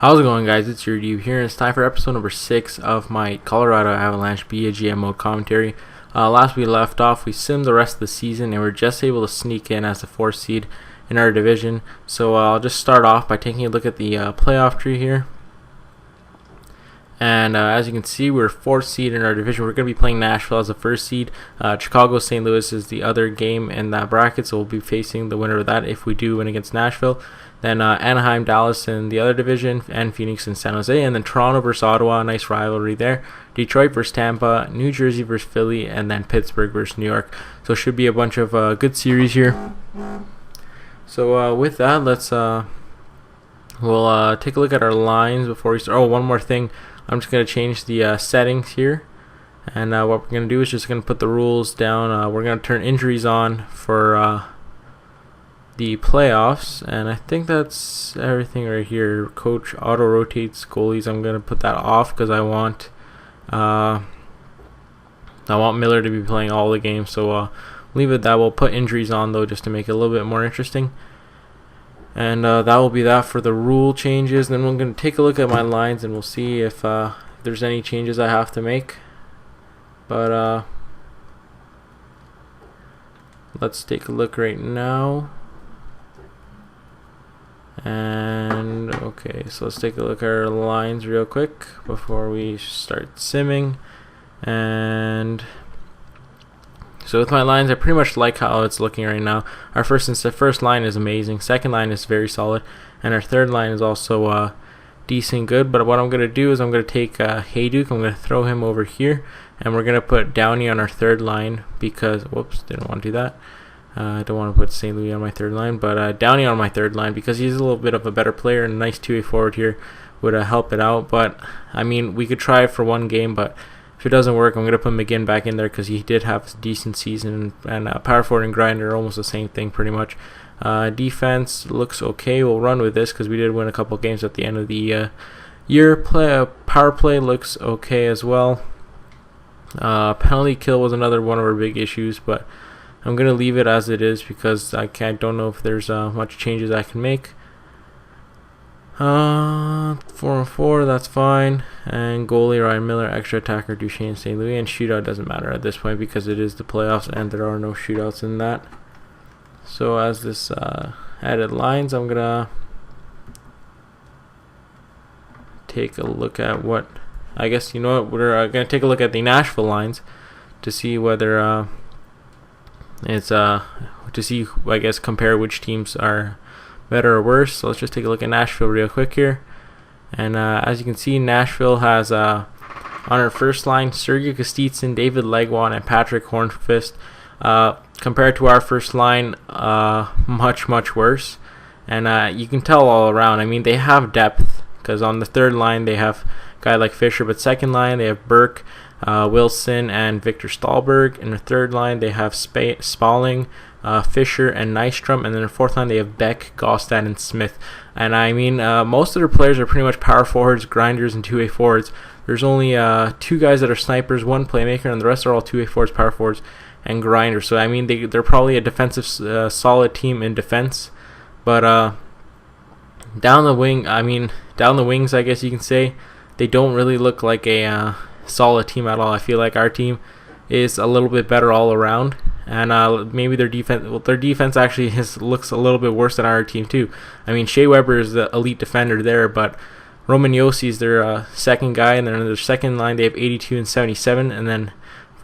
How's it going, guys? It's your Deep here, and it's time for episode number 6 of my Colorado Avalanche BAGM Mode Commentary. Last we left off, we simmed the rest of the season, and we're just able to sneak in as the 4th seed in our division. So I'll just start off by taking a look at the playoff tree here. And as you can see, we're 4th seed in our division. We're going to be playing Nashville as the 1st seed. Chicago, St. Louis is the other game in that bracket, so we'll be facing the winner of that if we do win against Nashville. Then Anaheim, Dallas in the other division, and Phoenix and San Jose. And then Toronto versus Ottawa, nice rivalry there. Detroit versus Tampa, New Jersey versus Philly, and then Pittsburgh versus New York. So it should be a bunch of good series here. So with that, we'll take a look at our lines before we start. Oh, one more thing. I'm just going to change the settings here. And what we're going to do is just going to put the rules down. We're going to turn injuries on for the playoffs, and I think that's everything right here. Coach auto rotates goalies. I'm going to put that off because I want Miller to be playing all the games, so leave it that. We'll put injuries on though just to make it a little bit more interesting. And that will be that for the rule changes. Then we're going to take a look at my lines and we'll see if there's any changes I have to make. But let's take a look right now. And okay, so let's take a look at our lines real quick before we start simming. And so with my lines, I pretty much like how it's looking right now. Our first line is amazing. Second line is very solid, and our third line is also decent good. But what I'm going to do is I'm going to take Hayduke. I'm going to throw him over here, and we're going to put Downey on our third line because didn't want to do that. I don't want to put St. Louis on my third line, but Downey on my third line because he's a little bit of a better player and a nice two-way forward here would help it out. But I mean, we could try it for one game, but if it doesn't work, I'm going to put McGinn back in there because he did have a decent season, and power forward and grinder are almost the same thing pretty much. Defense looks okay. We'll run with this because we did win a couple games at the end of the year. Power play looks okay as well. Penalty kill was another one of our big issues, but I'm going to leave it as it is because I don't know if there's much changes I can make. 4-4, that's fine. And goalie, Ryan Miller. Extra attacker, Duchesne, St. Louis. And shootout doesn't matter at this point because it is the playoffs and there are no shootouts in that. So as this added lines, I'm going to take a look at what... I guess, you know what, we're going to take a look at the Nashville lines to see whether... It's to see, I guess, compare which teams are better or worse. So let's just take a look at Nashville real quick here. And as you can see, Nashville has on our first line Sergei Kostitsyn, David Legwand, and Patrick Hornqvist. Compared to our first line, much worse. And you can tell all around. I mean, they have depth because on the third line they have a guy like Fisher, but second line they have Burke, Wilson, and Victor Stahlberg. In the third line, they have Spalling, Fisher, and Nystrom. And then in the fourth line, they have Beck, Gostad, and Smith. And I mean, most of their players are pretty much power forwards, grinders, and two-way forwards. There's only 2 guys that are snipers, 1 playmaker, and the rest are all two-way forwards, power forwards, and grinders. So I mean, they're probably a defensive solid team in defense. But down the wings, I guess you can say, they don't really look like a solid team at all. I feel like our team is a little bit better all around, and maybe their defense actually looks a little bit worse than our team too. I mean, Shea Weber is the elite defender there, but Roman Josi is their second guy, and then in their second line they have 82 and 77, and then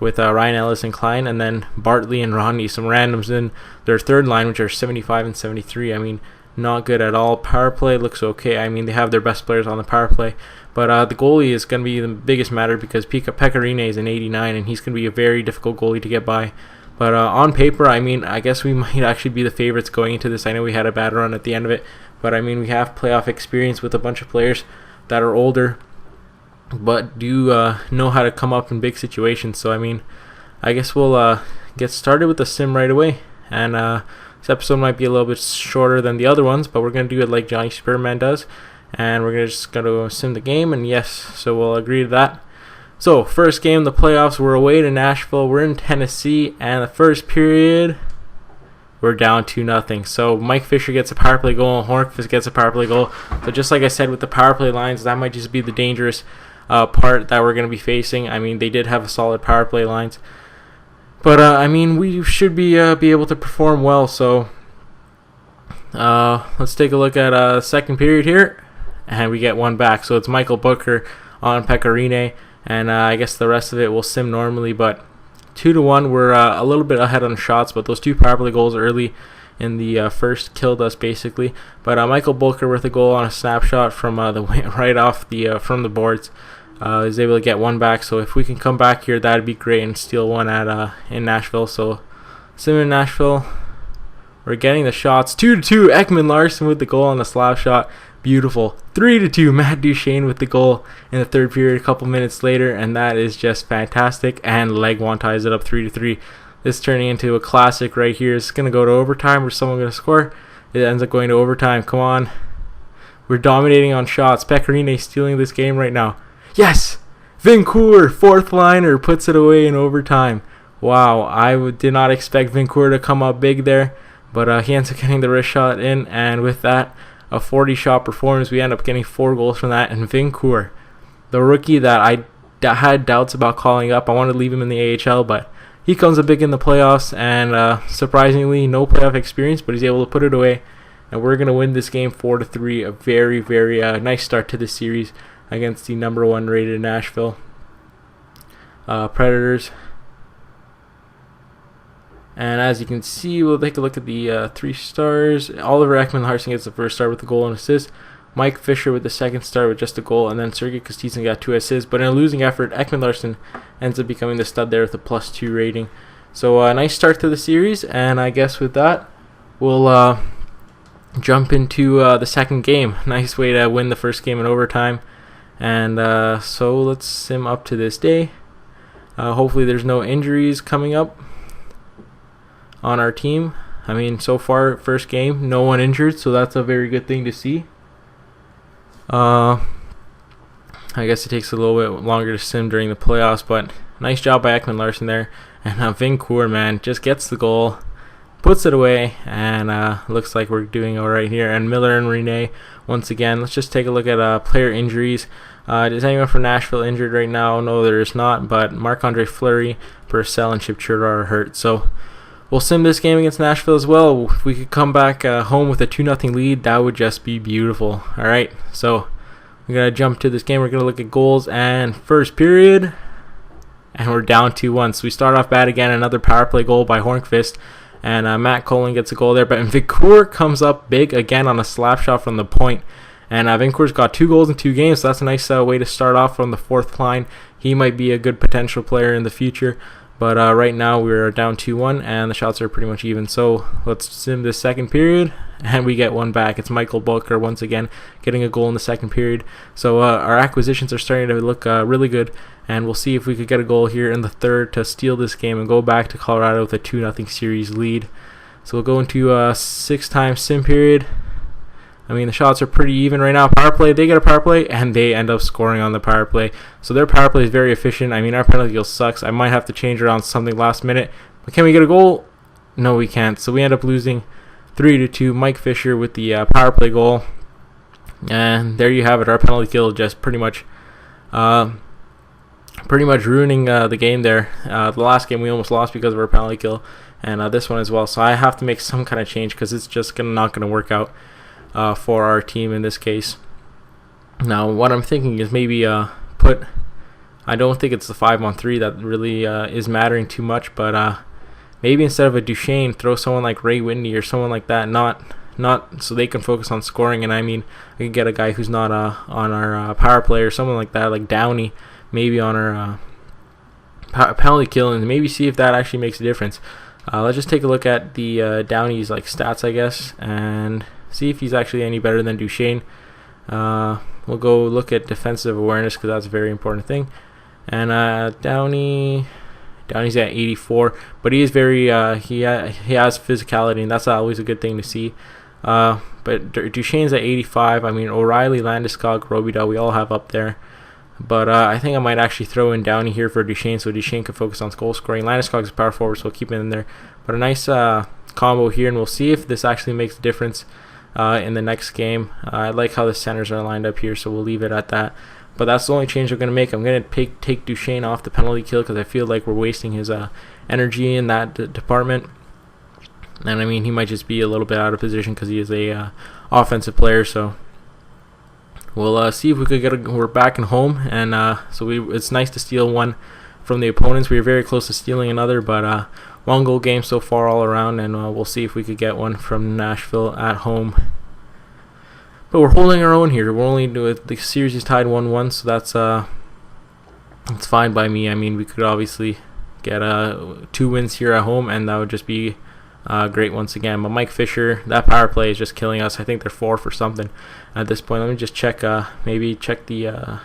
with Ryan Ellis and Klein, and then Bartley and Rodney, some randoms in their third line, which are 75 and 73. I mean, not good at all. Power play looks okay. I mean, they have their best players on the power play. But the goalie is going to be the biggest matter because Pecorine is an 89, and he's going to be a very difficult goalie to get by. But on paper, I mean, I guess we might actually be the favorites going into this. I know we had a bad run at the end of it, but I mean, we have playoff experience with a bunch of players that are older, but do know how to come up in big situations. So, I mean, I guess we'll get started with the sim right away. And this episode might be a little bit shorter than the other ones, but we're going to do it like Johnny Superman does. And we're just going to sim the game, and yes, so we'll agree to that. So, first game, the playoffs, we're away to Nashville. We're in Tennessee, and the first period, we're down 2-0. So Mike Fisher gets a power play goal, and Hornqvist gets a power play goal. So just like I said with the power play lines, that might just be the dangerous part that we're going to be facing. I mean, they did have a solid power play lines, but I mean, we should be able to perform well. So let's take a look at second period here, and we get one back. So it's Michael Booker on Pecorine, and I guess the rest of it will sim normally, but 2-1. We're a little bit ahead on shots, but those two power play goals early in the first killed us basically. But Michael Booker with a goal on a snapshot from the right off the from the boards is able to get one back. So if we can come back here, that'd be great, and steal one at in Nashville. So sim in Nashville, we're getting the shots. 2-2. Ekman Larson with the goal on the slap shot. Beautiful. 3-2. Matt Duchene with the goal in the third period a couple minutes later, and that is just fantastic. And Legwand ties it up 3-3. This turning into a classic right here. It's going to go to overtime, or someone going to score. It ends up going to overtime. Come on. We're dominating on shots. Pecorine stealing this game right now. Yes! Vincourt, fourth liner, puts it away in overtime. Wow, I did not expect Vincourt to come up big there, but he ends up getting the wrist shot in, and with that, a 40-shot performance. We end up getting 4 goals from that, and Vincourt, the rookie that I had doubts about calling up. I wanted to leave him in the AHL, but he comes up big in the playoffs, and surprisingly, no playoff experience, but he's able to put it away, and we're going to win this game 4-3. A very, very nice start to this series against the number 1 rated Nashville Predators. And as you can see, we'll take a look at the 3 stars. Oliver Ekman-Larsson gets the first star with a goal and assist. Mike Fisher with the second star with just a goal. And then Sergei Kostitsyn got 2 assists. But in a losing effort, Ekman-Larsson ends up becoming the stud there with a +2 rating. So a nice start to the series. And I guess with that, we'll jump into the second game. Nice way to win the first game in overtime. And so let's sim up to this day. Hopefully there's no injuries coming up on our team. I mean, so far, first game, no one injured, so that's a very good thing to see. I guess it takes a little bit longer to sim during the playoffs, but nice job by Ekman-Larsson there. And Vincourt, man, just gets the goal, puts it away, and looks like we're doing all right here. And Miller and Rene, once again, let's just take a look at player injuries. Is anyone from Nashville injured right now? No, there is not, but Marc-Andre Fleury, Purcell, and Chip Churda are hurt. So we'll sim this game against Nashville as well. If we could come back home with a 2-0 lead, that would just be beautiful. All right, so we're going to jump to this game. We're going to look at goals and first period, and we're down 2-1. So we start off bad again, another power play goal by Hornqvist, and Matt Cullen gets a goal there. But Vincourt comes up big again on a slap shot from the point. And Vincourt's got 2 goals in 2 games, so that's a nice way to start off from the 4th line. He might be a good potential player in the future. But right now we're down 2-1, and the shots are pretty much even. So let's sim this second period, and we get one back. It's Michael Booker once again getting a goal in the second period. So our acquisitions are starting to look really good, and we'll see if we could get a goal here in the third to steal this game and go back to Colorado with a 2-0 series lead. So we'll go into a 6-time sim period. I mean, the shots are pretty even right now. Power play, they get a power play, and they end up scoring on the power play. So their power play is very efficient. I mean, our penalty kill sucks. I might have to change around something last minute. But can we get a goal? No, we can't. So we end up losing 3-2. Mike Fisher with the power play goal. And there you have it. Our penalty kill just pretty much ruining the game there. The last game we almost lost because of our penalty kill. And this one as well. So I have to make some kind of change because it's just not going to work out for our team in this case. Now what I'm thinking is maybe I don't think it's the 5-on-3 that really is mattering too much, but maybe instead of a Duchene, throw someone like Ray Whitney or someone like that, not so they can focus on scoring. And I mean, I could get a guy who's not on our power play or someone like that, like Downey, maybe on our penalty kill, and maybe see if that actually makes a difference. Let's just take a look at the Downey's like stats, I guess, and see if he's actually any better than Duchene. We'll go look at defensive awareness because that's a very important thing. And Downey's at 84, but he is very he has physicality, and that's always a good thing to see. But Duchene's at 85. I mean, O'Reilly, Landeskog, Robida, we all have up there. But I think I might actually throw in Downey here for Duchene, so Duchene can focus on goal scoring. Landeskog is power forward, so we'll keep it in there. But a nice combo here, and we'll see if this actually makes a difference in the next game. I like how the centers are lined up here, so we'll leave it at that. But that's the only change I'm going to make. I'm going to take Duchesne off the penalty kill because I feel like we're wasting his energy in that department. And I mean, he might just be a little bit out of position because he is a offensive player. So we'll see if we could get we're back in home, and it's nice to steal one from the opponents. We were very close to stealing another, but 1 goal game so far all around, and we'll see if we could get one from Nashville at home. But we're holding our own here. We're only the series is tied 1-1, so that's fine by me. I mean, we could obviously get 2 wins here at home, and that would just be great once again. But Mike Fisher, that power play is just killing us. I think they're 4 for something at this point. Let me just check, maybe check the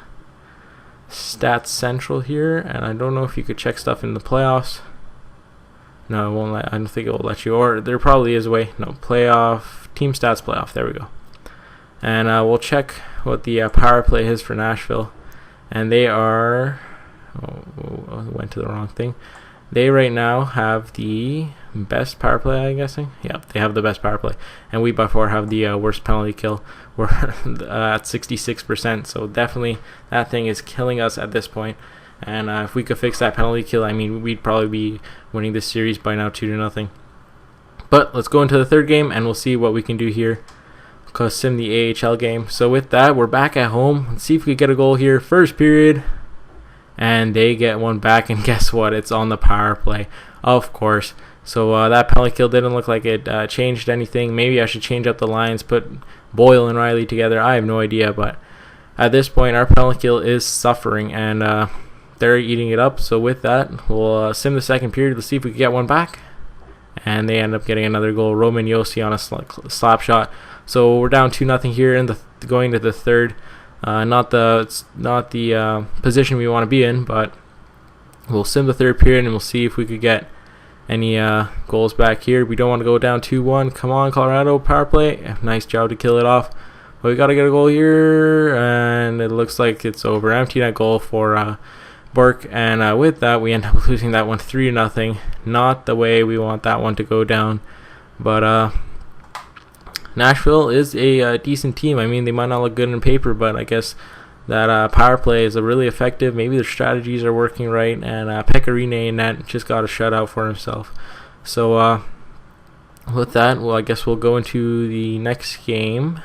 Stats Central here, and I don't know if you could check stuff in the playoffs. No, it won't I don't think it will let you, or there probably is a way. No, playoff, team stats playoff, there we go. And we'll check what the power play is for Nashville, and they are, went to the wrong thing. They right now have the best power play, I'm guessing. Yeah, they have the best power play, and we by far have the worst penalty kill. We're at 66%, so definitely that thing is killing us at this point. And if we could fix that penalty kill, I mean, we'd probably be winning this series by now 2-0. But let's go into the third game, and we'll see what we can do here. Because sim the AHL game. So with that, we're back at home. Let's see if we can get a goal here. First period, and they get one back, and guess what? It's on the power play, of course. So that penalty kill didn't look like it changed anything. Maybe I should change up the lines, put Boyle and Riley together. I have no idea, but at this point, our penalty kill is suffering, and they're eating it up. So with that, we'll sim the second period. Let's see if we can get one back. And they end up getting another goal. Roman Yossi on a slap shot. So we're down 2-0 here in going to the third. Not the position we want to be in, but we'll sim the third period, and we'll see if we could get any goals back here. We don't want to go down 2-1. Come on, Colorado, power play. Nice job to kill it off. But we got to get a goal here, and it looks like it's over. Empty net goal for Burke, and with that, we end up losing that one 3-0. Not the way we want that one to go down, but Nashville is a decent team. I mean, they might not look good on paper, but I guess that power play is really effective. Maybe their strategies are working right, and Pecorine in net just got a shutout for himself. So with that, well, I guess we'll go into the next game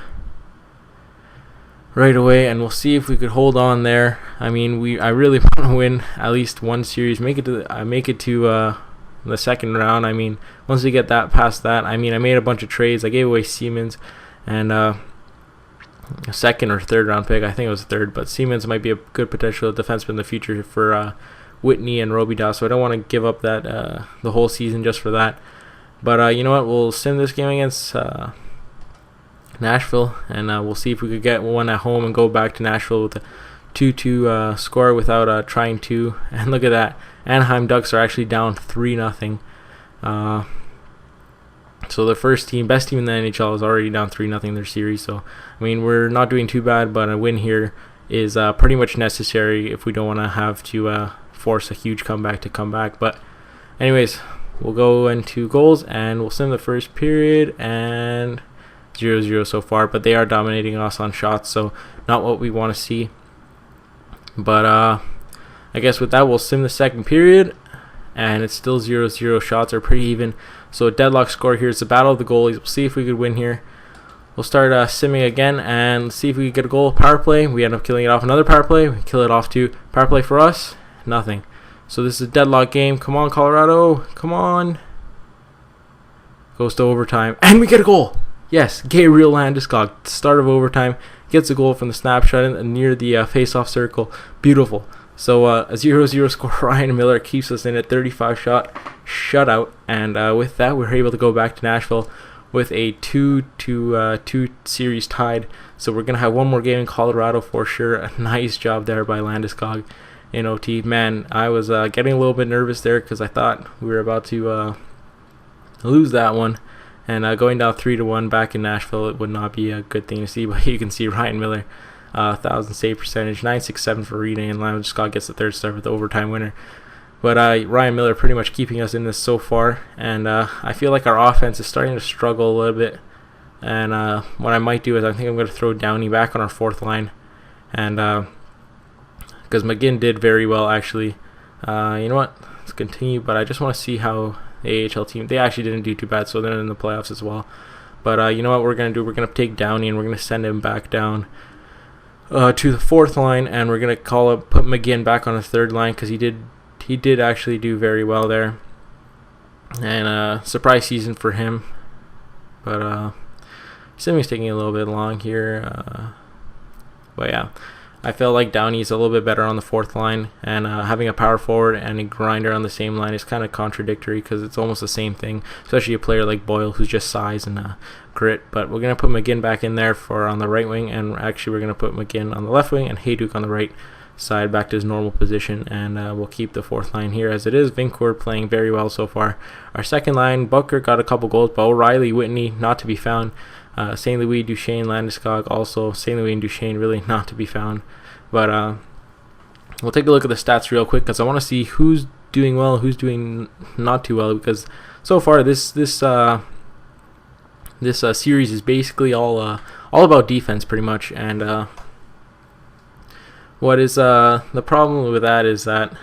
right away, and we'll see if we could hold on there. I mean, I really want to win at least one series, make it to the second round. I mean, once we get that past that, I mean, I made a bunch of trades. I gave away Siemens and a second or third round pick. I think it was third, but Siemens might be a good potential defenseman in the future for Whitney and Robidas, so I don't want to give up that the whole season just for that. But you know what, we'll sim this game against Nashville, and we'll see if we could get one at home and go back to Nashville with a 2-2 score without trying to. And look at that, Anaheim Ducks are actually down 3-0. So the best team in the NHL is already down 3-0 in their series. So I mean, we're not doing too bad, but a win here is pretty much necessary if we don't want to have to force a huge comeback to come back. But anyways, we'll go into goals, and we'll sim the first period, and 0-0 so far, but they are dominating us on shots, so not what we want to see. But I guess with that, we'll sim the second period, and it's still 0-0. Shots are pretty even, so a deadlock score here. It's a battle of the goalies. We'll see if we could win here. We'll start simming again, and see if we can get a goal. Power play, we end up killing it off. Another power play, we kill it off too. Power play for us, nothing. So this is a deadlock game. Come on, Colorado, come on. Goes to overtime, and we get a goal. Yes, Gabriel Landeskog, start of overtime, gets a goal from the snapshot near the face-off circle. Beautiful. So a 0-0 score. Ryan Miller keeps us in at 35 shot shutout, and with that, we're able to go back to Nashville with a 2-2 series tied. So we're gonna have one more game in Colorado for sure. A nice job there by Landeskog in OT. Man, I was getting a little bit nervous there because I thought we were about to lose that one. And going down 3-1 back in Nashville, it would not be a good thing to see. But you can see Ryan Miller, 1,000 save percentage, 967 for Rene, and Landeskog gets the third star with the overtime winner. But Ryan Miller pretty much keeping us in this so far, and I feel like our offense is starting to struggle a little bit. And what I might do is I think I'm going to throw Downey back on our fourth line, and because McGinn did very well actually. You know what? Let's continue, but I just want to see how the AHL team, they actually didn't do too bad, so they're in the playoffs as well. But you know what we're going to do? We're going to take Downey and we're going to send him back down to the fourth line, and we're going to put McGinn back on the third line because he did actually do very well there. And surprise season for him. But Simmons taking a little bit long here. But yeah, I feel like Downey's a little bit better on the fourth line, and having a power forward and a grinder on the same line is kind of contradictory because it's almost the same thing, especially a player like Boyle who's just size and grit. But we're going to put McGinn back in there on the right wing, and actually we're going to put McGinn on the left wing and Hayduk on the right side back to his normal position, and we'll keep the fourth line here as it is. Vincourt playing very well so far. Our second line, Bucker got a couple goals, but O'Reilly, Whitney not to be found. St. Louis, Duchesne, Landeskog also. St. Louis and Duchesne really not to be found. But we'll take a look at the stats real quick because I want to see who's doing well, who's doing not too well, because so far this series is basically all about defense pretty much. And what is the problem with that is that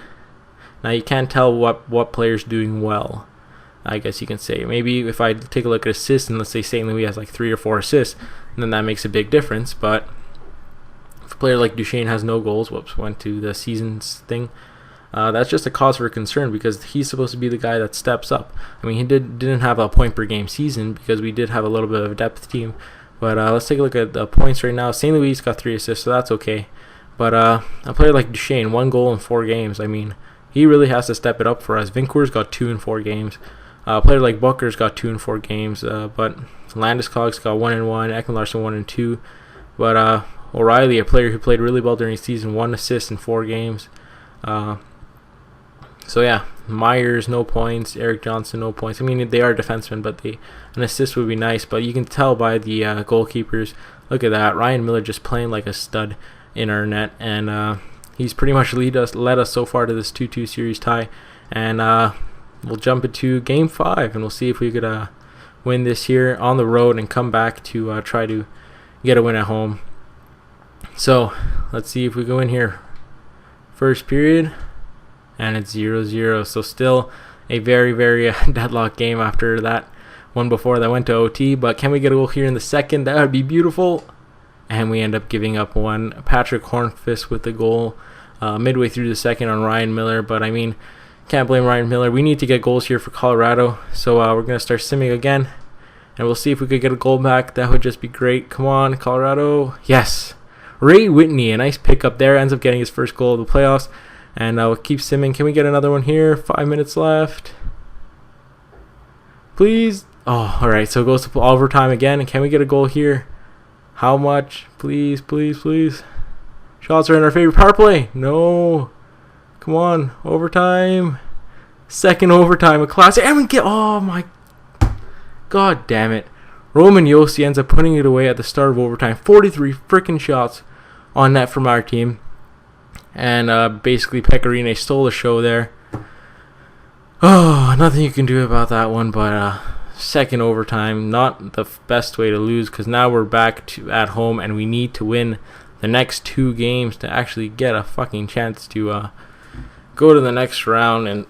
now you can't tell what player's doing well, I guess you can say. Maybe if I take a look at assists and let's say St. Louis has like 3 or 4 assists, then that makes a big difference. But if a player like Duchesne has no goals, went to the seasons thing, that's just a cause for concern because he's supposed to be the guy that steps up. I mean, he didn't have a point per game season because we did have a little bit of a depth team. But let's take a look at the points right now. St. Louis got 3 assists, so that's okay. But a player like Duchesne, 1 goal in 4 games. I mean, he really has to step it up for us. Vincourt's got 2 in 4 games. A player like Bucker's got 2 in 4 games. But Landeskog's got 1 in 1. Ekman-Larsson 1 in 2. But O'Reilly, a player who played really well during the season, 1 assist in 4 games. So yeah, Myers no points. Eric Johnson no points. I mean, they are defensemen, but an assist would be nice. But you can tell by the goalkeepers. Look at that, Ryan Miller just playing like a stud in our net, and he's pretty much led us so far to this 2-2 series tie. And we'll jump into Game 5, and we'll see if we could win this here on the road and come back to try to get a win at home. So let's see if we go in here. First period, and it's 0-0. So still a very, very deadlock game after that one before that went to OT. But can we get a goal here in the second? That would be beautiful. And we end up giving up one. Patrick Hornqvist with the goal midway through the second on Ryan Miller. But I mean, can't blame Ryan Miller. We need to get goals here for Colorado. So we're going to start simming again. And we'll see if we could get a goal back. That would just be great. Come on, Colorado. Yes. Ray Whitney, a nice pickup there. Ends up getting his first goal of the playoffs. And we'll keep simming. Can we get another one here? 5 minutes left. Please. Oh, all right. So it goes to overtime again. And can we get a goal here? How much? Please, please, please. Shots are in our favor. Power play. No. Come on. Overtime. Second overtime. A classic. And we get... Oh, my... God damn it. Roman Josi ends up putting it away at the start of overtime. 43 freaking shots on net from our team. And basically Pecorine stole the show there. Oh, nothing you can do about that one, but... second overtime, not the best way to lose because now we're back at home and we need to win the next 2 games to actually get a fucking chance to go to the next round. And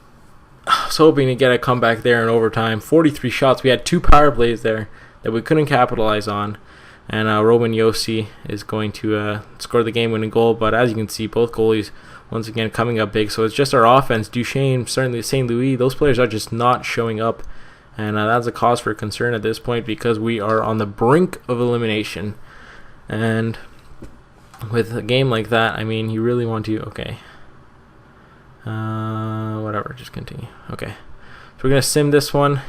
I was hoping to get a comeback there in overtime. 43 shots. We had 2 power plays there that we couldn't capitalize on. And Roman Josi is going to score the game-winning goal. But as you can see, both goalies once again coming up big. So it's just our offense. Duchesne, certainly St. Louis, those players are just not showing up. And that's a cause for concern at this point because we are on the brink of elimination. And with a game like that, I mean, you really want to... Okay. Whatever, just continue. Okay. So we're going to sim this one.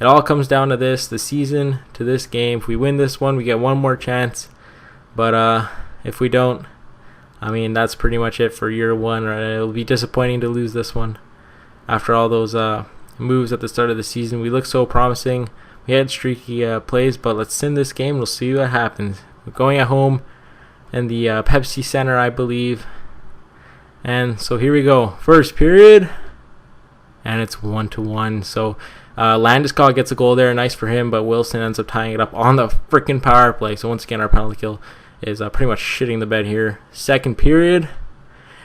It all comes down to this, the season to this game. If we win this one, we get one more chance. But if we don't, I mean, that's pretty much it for year 1. Right? It'll be disappointing to lose this one after all those... moves at the start of the season. We look so promising. We had streaky plays, but let's sim this game. We'll see what happens. We're going at home in the Pepsi Center, I believe. And so here we go. First period. and it's 1-1. So Landeskog gets a goal there, nice for him, but Wilson ends up tying it up on the freaking power play. So once again, our penalty kill is pretty much shitting the bed here. Second period,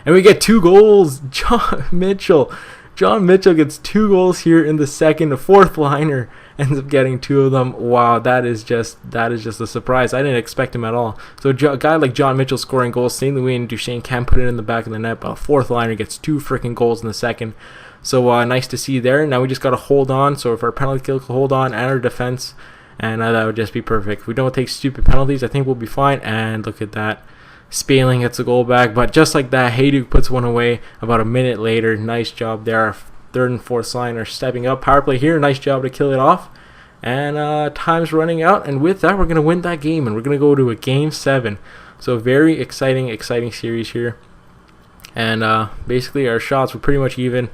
and we get 2 goals. John Mitchell gets 2 goals here in the second. The fourth liner ends up getting 2 of them. Wow, that is just a surprise. I didn't expect him at all. So a guy like John Mitchell scoring goals, St. Louis and Duchesne can't put it in the back of the net, but a fourth liner gets 2 freaking goals in the second. So nice to see there. Now we just got to hold on. So if our penalty kill can hold on and our defense, and that would just be perfect. If we don't take stupid penalties, I think we'll be fine. And look at that. Spaling gets a goal back, but just like that, Hayduk puts one away about a minute later. Nice job there. Our third and fourth line are stepping up. Power play here. Nice job to kill it off. And time's running out. And with that, we're going to win that game. And we're going to go to a Game 7. So very exciting series here. And basically our shots were pretty much even.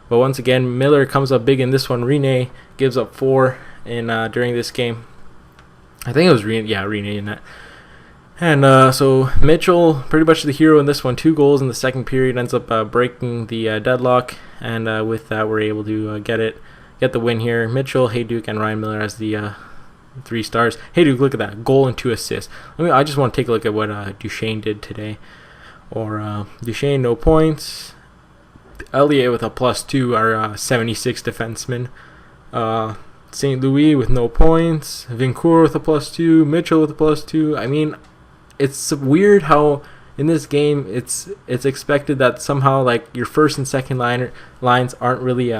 But once again, Miller comes up big in this one. Rene gives up 4 during this game. I think it was Rene in that. And so Mitchell, pretty much the hero in this one. 2 goals in the second period, ends up breaking the deadlock, and with that we're able to get the win here. Mitchell, Hayduk, and Ryan Miller as the 3 stars. Hayduk, look at that, goal and 2 assists. I just want to take a look at what Duchesne did today. Or Duchesne, no points. Elliott with a +2, our 76 defenseman. St. Louis with no points. Vincourt with a +2. Mitchell with a +2. I mean, it's weird how in this game it's expected that somehow like your first and second lines aren't really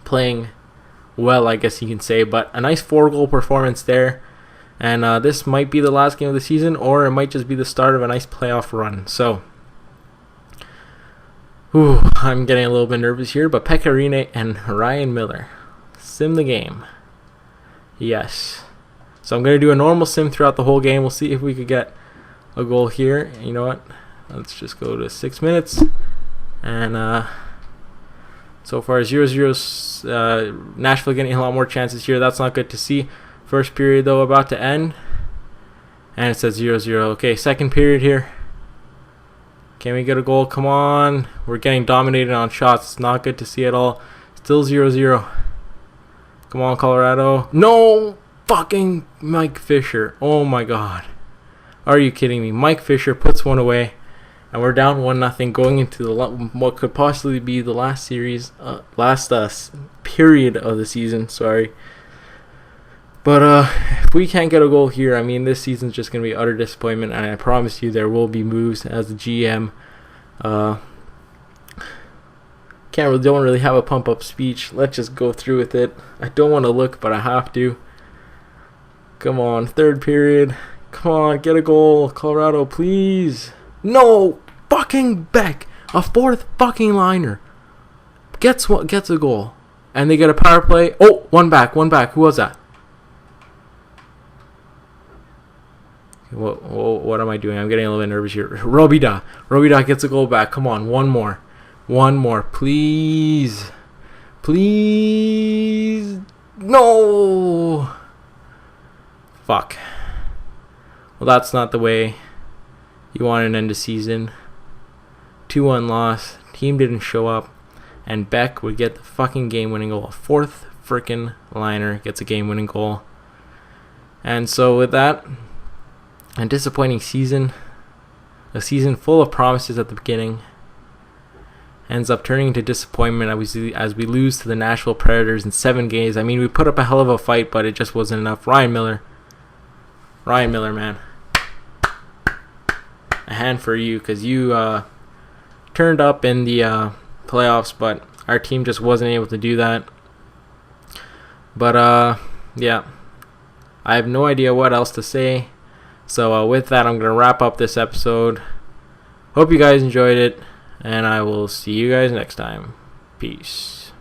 playing well, I guess you can say. But a nice 4-goal performance there, and this might be the last game of the season, or it might just be the start of a nice playoff run. So I'm getting a little bit nervous here, but Pekka Rinne and Ryan Miller sim the game. Yes. So I'm going to do a normal sim throughout the whole game. We'll see if we could get a goal here. You know what? Let's just go to 6 minutes. And so far 0-0. Nashville getting a lot more chances here. That's not good to see. First period, though, about to end. And it says 0-0. Okay, second period here. Can we get a goal? Come on. We're getting dominated on shots. It's not good to see at all. Still 0-0. Come on, Colorado. No! Fucking Mike Fisher. Oh my god. Are you kidding me? Mike Fisher puts one away, and we're down 1-0 going into what could possibly be the last period of the season. Sorry. But if we can't get a goal here, I mean, this season's just going to be utter disappointment, and I promise you there will be moves as the GM. Don't really have a pump-up speech. Let's just go through with it. I don't want to look, but I have to. Come on, third period. Come on, get a goal. Colorado, please. No! Fucking Beck! A fourth fucking liner. Gets a goal. And they get a power play. Oh, one back. Who was that? What am I doing? I'm getting a little bit nervous here. Robida gets a goal back. Come on, one more. Please. No! Fuck. Well, that's not the way you want an end of season. 2-1 loss. Team didn't show up. And Beck would get the fucking game-winning goal. A fourth freaking liner gets a game-winning goal. And so with that, a disappointing season. A season full of promises at the beginning. Ends up turning into disappointment as we lose to the Nashville Predators in 7 games. I mean, we put up a hell of a fight, but it just wasn't enough. Ryan Miller, man. A hand for you, because you turned up in the playoffs, but our team just wasn't able to do that. But, yeah. I have no idea what else to say. So, with that, I'm going to wrap up this episode. Hope you guys enjoyed it, and I will see you guys next time. Peace.